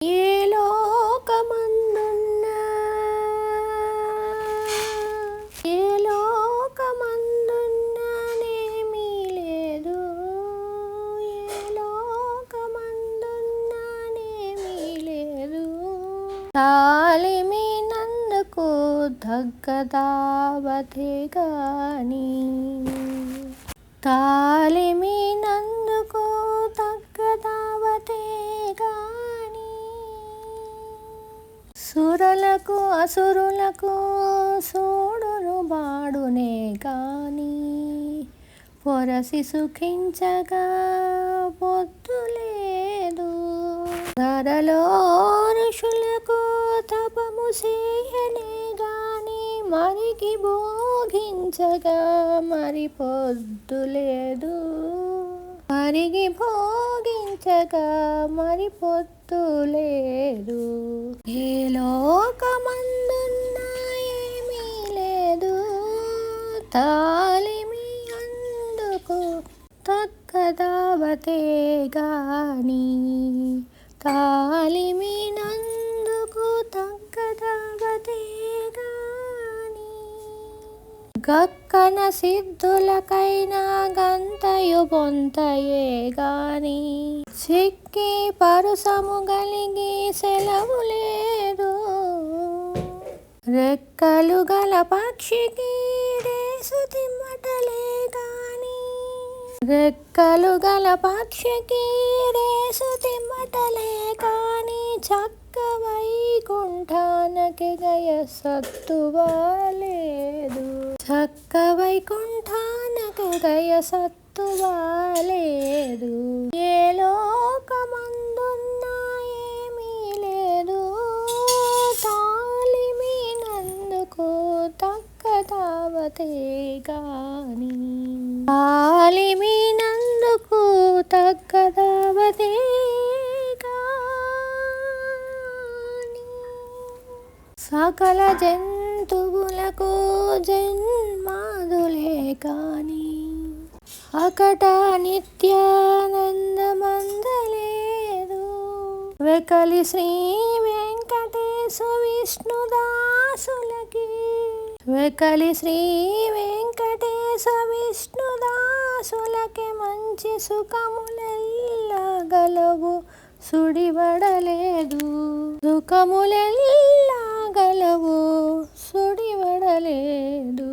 ఏ లోకమందున్నా ఏ లోకమందున్నానేమీ లేదు, ఏ లోకమందున్నానేమీ లేదు. తాలిమి నందుకు దగ్గదావతే గాని, తాలిమి నందుకు దగ్గదావతే గాని. సురలకు అసురులకు సోడును బాడునే గాని, పొరసి సుఖించగా పొద్దు లేదు. ధరలో ఋషులకు తపము చేయనే గాని, మరికి భోగించగా మరి పొద్దు లేదు. మరిగి భోగించగా మరి పొద్దు లేదు. ఏ లోకమందున్నా ఏమీ లేదు, తాలిమి అందుకు తగ్గదావతే గాని, తాలిమి నందుకు తగ్గదావతే గాని. గక్కన సిద్ధులకైనా గంతయు బొంతయే గాని, చిక్కి పరుసము గలిగి సెలవు లేదు. రెక్కలు గల పక్షికి రేసు తిమ్మటలే గాని, రెక్కలు గల పక్షికి రేసు తిమ్మటలే కాని, చక్క వైకుంఠానకి గయ సత్తువా లేదు. చక్క వైకుంఠానకి గయ సత్తువా లేదు. ఏ లోకమందున్నా ఏమీ లేదు, తాలిమి నందుకు తగ్గదావతే గాని, తాలిమి నందుకు తగ్గదావతే గాని. సకల జంతువులకు జన్మాదులే కాని, అకట నిత్యానందమందలేదు. వెకలి శ్రీ వెంకటేశ విష్ణుదాసులకి, వెకలి శ్రీ వెంకటేశ విష్ణుదాసులకి మంచి సుఖములెల్లా గలవు సుడివడలేదు. సుఖములెల్లా గలవు సుడివడలేదు.